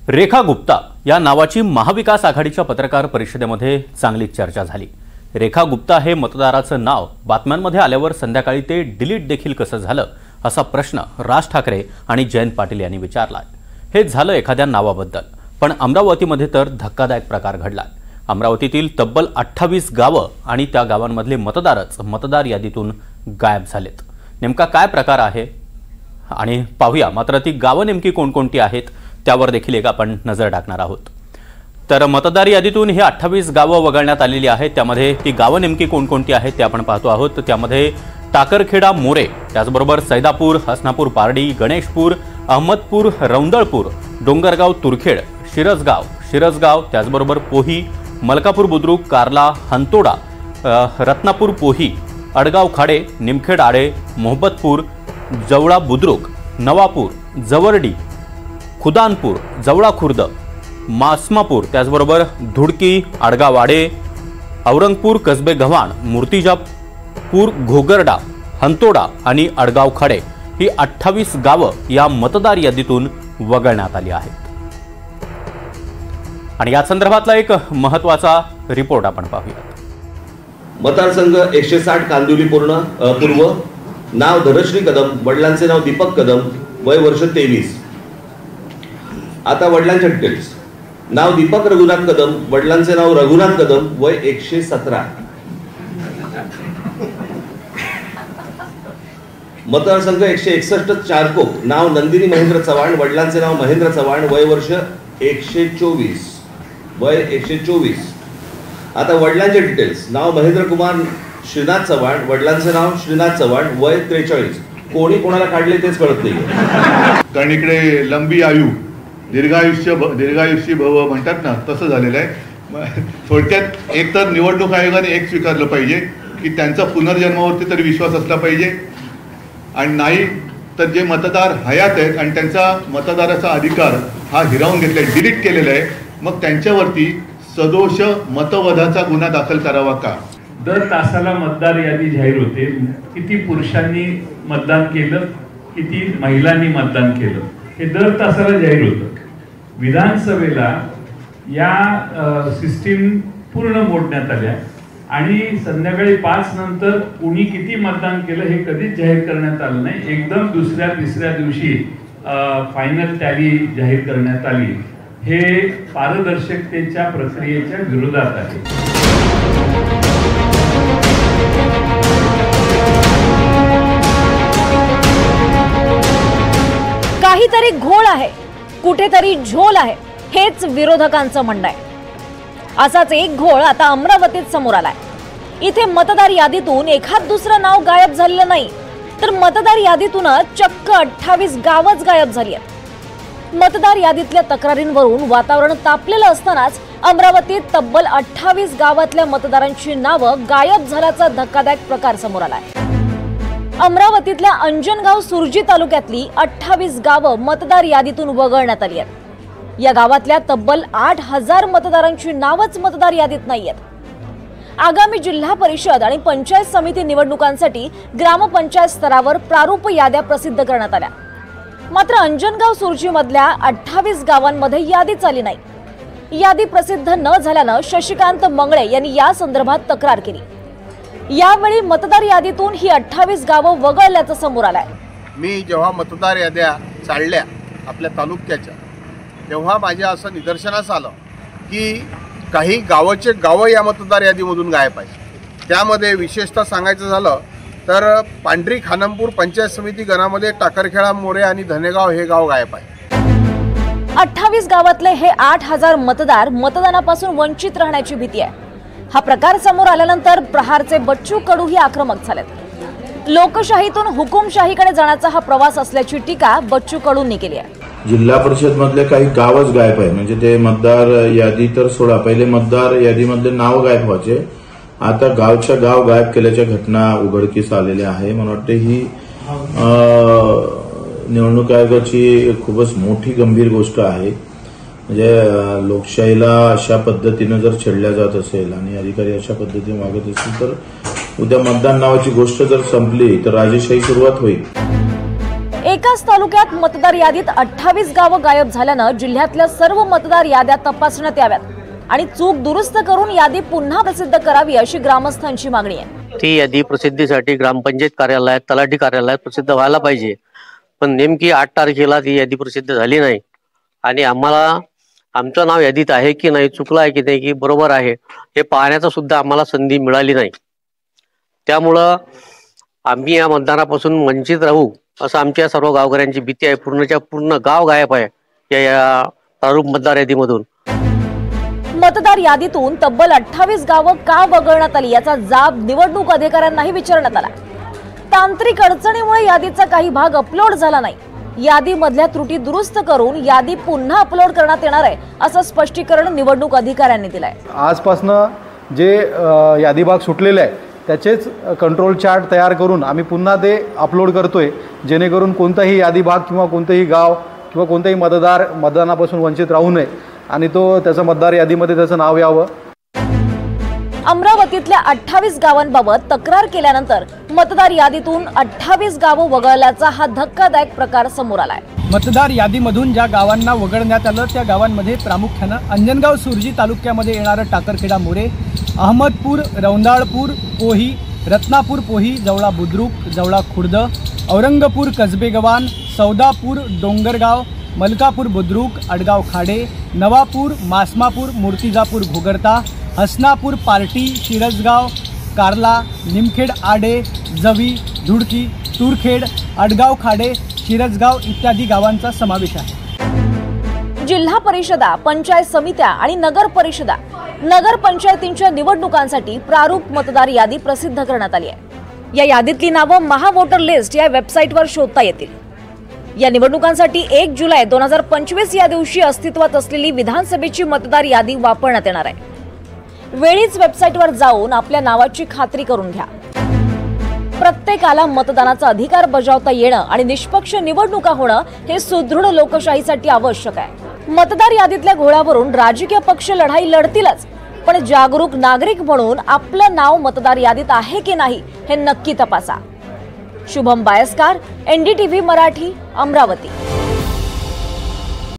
रेखा गुप्ता या नावाची महाविकास आघाडीच्या पत्रकार परिषदेमध्ये चांगली चर्चा झाली। रेखा गुप्ता हे मतदाराचं नाव बातम्यांमध्ये आल्यावर संध्याकाळी ते डिलीट देखील कसं झालं असा प्रश्न राज ठाकरे आणि जयंत पाटील यांनी विचारलाय। हे झालं एखाद्या नावाबद्दल, पण अमरावतीमध्ये तर धक्कादायक प्रकार घडलाय। अमरावतीतील तब्बल 28 गावं आणि त्या गावांमधले मतदारच मतदार यादीतून गायब झालेत। नेमका काय प्रकार आहे आणि पाहूया। मात्र ती गावं नेमकी कोणकोणती आहेत त्यावर देखील एक आपण नजर टाकणार आहोत। तर मतदार यादीतून ही 28 गावं वगळण्यात आलेली आहेत। त्यामध्ये ती गावं नेमकी कोणकोणती आहेत ते आपण पाहतो आहोत। त्यामध्ये टाकरखेडा मोरे, त्याचबरोबर सैदापूर, हसनापूर पारडी, गणेशपूर, अहमदपूर, रौंदळपूर, डोंगरगाव तुरखेड, शिरसगाव, त्याचबरोबर पोही, मलकापूर बुद्रुक, कारला, हंतोडा, रत्नापूर पोही, अडगाव खाडे, निमखेड आडे, मोहब्बतपूर, जवळा बुद्रुक, नवापूर, जवर्डी, खुदानपूर, जवळा खुर्द, मासमापूर, त्याचबरोबर धुडकी, आडगाव आडे, औरंगपूर, कसबे गव्हाण, मूर्तिजापूर, घोगरडा, हंतोडा आणि अडगाव खाडे ही 28 गावं या मतदार यादीतून वगळण्यात आली आहेत। आणि या संदर्भातला एक महत्त्वाचा रिपोर्ट आपण पाहूया। मतदारसंघ 160 कांदिवली पूर्व, नाव धनश्री कदम, वडिलांचे नाव दीपक कदम, वय वर्ष 23। आता वडिलांचे डिटेल्स। नाव दीपक रघुनाथ कदम, वडिलांचे नाव रघुनाथ कदम, वय 117। मतदारसंघ 161 चारकोप, नाव नंदिनी महेंद्र चव्हाण, वडिलांचे नाव महेंद्र चव्हाण, वय वर्ष 124, वय 124। आता वडिलांचे डिटेल्स। नाव महेंद्र कुमार श्रीनाथ चव्हाण, वडिलांचे नाव श्रीनाथ चव्हाण, वय 43। कोणी कोणाला काढले तेच कळत नाही, कारण इकडे लंबी आयु दीर्घायुष्य भव म्हणतात ना, तसं झालेलं आहे। थोडक्यात एक तर निवडणूक आयोगाने एक स्वीकारलं पाहिजे की त्यांचा पुनर्जन्मावरती तरी विश्वास असला पाहिजे, आणि नाही तर जे मतदार हयात आहेत आणि त्यांचा मतदाराचा अधिकार हा हिरावून घेतलाय, डिलीट केलेला आहे, मग त्यांच्यावरती सदोष मतवधाचा गुन्हा दाखल करावा का? दर तासाला मतदार यादी जाहीर होते। किती पुरुषांनी मतदान केलं, किती महिलांनी मतदान केलं, हे दर तासाला जाहीर होतं। विधानसभेला या सिस्टीम पूर्ण मोडण्यात आल्या आणि संध्याकाळी 5 नंतर कुणी किती मतदान केलं हे कधीच जाहीर करण्यात आलं नाही। एकदम दुसऱ्या तिसऱ्या दिवशी फायनल टॅली जाहीर करण्यात आली। हे पारदर्शकतेच्या प्रक्रियेच्या विरोधात आहे। काहीतरी घोळ आहे, कुठेतरी झोल आहे, हेच विरोधकांचं म्हणणं आहे। असाच एक घोळ आता अमरावतीत समोर आलाय। इथे मतदार यादीतून एखाद दुसरं नाव गायब झालेलं नाही, तर मतदार यादीतूनच चक्क 28 गावच गायब झाली आहेत। मतदार यादीतल्या तक्रारींवरून वातावरण तापलेलं असतानाच अमरावतीत तब्बल 28 गावातल्या मतदारांची नावं गायब झाल्याचा धक्कादायक प्रकार समोर आलाय। अमरावतीतल्या अंजनगाव सुरजी तालुक्यातली 28 गावं मतदार यादीतून वगळण्यात आली आहेत। या गावातल्या तब्बल 8000 मतदारांची नावच मतदार यादीत नाहीयेत। आगामी जिल्हा परिषद आणि पंचायत समिती निवडणुकांसाठी ग्रामपंचायत स्तरावर प्रारूप याद्या प्रसिद्ध करण्यात आल्या, मात्र अंजनगाव सुरजी मधल्या 28 गावांमध्ये यादीच आली नाही। यादी प्रसिद्ध न झाल्यानं शशिकांत मंगळे यांनी या संदर्भात तक्रार केली। यावेळी मतदार यादीतून ही 28 गावं वगळल्याचं समोर आलंय। मी जेव्हा मतदार याद्या चालल्या आपल्या तालुक्याच्या, तेव्हा माझ्या असं निदर्शनास आलं की काही गावं या मतदार यादीमधून गायब आहेत। त्यामध्ये विशेषतः सांगायचं झालं तर पांढरी खानमपूर पंचायत समिती गणामध्ये टाकरखेडा मोरे आणि धनेगाव हे गाव गायब आहे। 28 गावातले हे 8000 मतदार मतदानापासून वंचित राहण्याची भीती आहे। हा प्रकार समोर आल्यानंतर प्रहारचे बच्चू कडूही आक्रमक झालेत। लोकशाहीतून हुकुमशाहीकडे जाण्याचा हा प्रवास असल्याची टीका बच्चू कडूंनी केली आहे। जिल्हा परिषद मधले काही गावच गायब आहे, म्हणजे ते मतदार यादी तर सोडा, पहिले मतदार यादीमधले नाव गायब व्हायचे, आता गावच्या गाव गायब केल्याच्या घटना उघडकीस आलेल्या आहे। मला वाटतं ही निवडणूक आयोगाची खूपच मोठी गंभीर गोष्ट आहे। म्हणजे लोकशाहीला अशा पद्धतीने जर छेडल्या जात असेल आणि अधिकारी अशा पद्धतीने वागत असतील तर उद्या मतदान नावाची गोष्ट जर संपली तर राजेशाही सुरुवात होईल। एकाच तालुक्यात मतदार यादीत 28 गावं गायब झाल्यानं जिल्ह्यातल्या सर्व मतदार याद्या तपासण्यात याव्यात आणि चूक दुरुस्त करून यादी पुन्हा प्रसिद्ध करावी अशी ग्रामस्थांची मागणी आहे। ती यादी प्रसिद्धीसाठी ग्रामपंचायत कार्यालयात, तलाठी कार्यालयात प्रसिद्ध व्हायला पाहिजे, पण नेमकी 8 तारखेला ती यादी प्रसिद्ध झाली नाही आणि आम्हाला आमचं नाव यादीत आहे की नाही, चुकलं आहे की नाही, की बरोबर आहे हे पाहण्याचा सुद्धा आम्हाला संधी मिळाली नाही। त्यामुळं आम्ही या मतदानापासून वंचित राहू असं आमच्या सर्व गावकऱ्यांची भीती आहे। पूर्णच्या पूर्ण गाव गायब आहे या प्रारूप मतदार यादीमधून। मतदार यादीतून तब्बल 28 गावं का वगळण्यात आली याचा जाब निवडणूक अधिकाऱ्यांनाही विचारण्यात आला। तांत्रिक अडचणीमुळे यादीचा काही भाग अपलोड झाला नाही। यादीमधल्या त्रुटी दुरुस्त करून यादी पुन्हा अपलोड करण्यात येणार आहे असं स्पष्टीकरण निवडणूक अधिकाऱ्यांनी दिलंय। आजपासून जे यादी भाग सुटलेले आहे त्याचेच कंट्रोल चार्ट तयार करून आम्ही पुन्हा ते अपलोड करतोय, जेणेकरून कोणताही यादी भाग किंवा कोणतेही गाव किंवा कोणतेही मतदार मतदानापासून वंचित राहू नये आणि त्याचं मतदार यादीमध्ये त्याचं नाव यावं। अमरावतीतल्या 28 गावांबाबत तक्रार केल्यानंतर मतदार यादीतून 28 गावं वगळल्याचा हा धक्कादायक प्रकार समोर आलाय। मतदार यादीमधून ज्या गावांना वगळण्यात आलं त्या गावांमध्ये प्रामुख्यानं अंजनगाव सुरजी तालुक्यामध्ये येणारं टाकरखेडा मोरे, अहमदपूर, रौंदाळपूर पोही, रत्नापूर पोही, जवळा बुद्रुक, जवळा खुर्द, औरंगपूर कसबेगव्हाण, सौदापूर डोंगरगाव, मलकापूर बुद्रुक, अडगाव खाडे, नवापूर, मासमापूर, मूर्तिजापूर घोगरता, हसनापूर पार्टी, शिरसगाव, कारला, निमखेड आडे, जवी, धुडकी, तुरखेड, अडगाव खाडे, शिरसगाव इत्यादी गावांचा समावेश आहे। जिल्हा परिषदा, पंचायत समित्या आणि नगर परिषदा, नगर पंचायतींच्या निवडणुकांसाठी प्रारूप मतदार यादी प्रसिद्ध करण्यात आली आहे। या यादीतली नावं महा वोटर लिस्ट या वेबसाईटवर शोधता येतील। या निवडणुकांसाठी 1 जुलै 2025 या दिवशी अस्तित्वात असलेली विधानसभेची मतदार यादी वापरण्यात येणार आहे। वेळीच वेबसाईटवर जाऊन आपल्या नावाची खात्री करून घ्या। प्रत्येकाला मतदानाचा अधिकार बजावता येणं आणि निष्पक्ष निवडणुका होणं हे सुदृढ लोकशाहीसाठी आवश्यक आहे। मतदार यादीतल्या घोळावरून राजकीय पक्ष लढाई लढतीलच, पण जागरूक नागरिक म्हणून आपलं नाव मतदार यादीत आहे की नाही हे नक्की तपासा। शुभम बायस्कार, NDTV मराठी, अमरावती।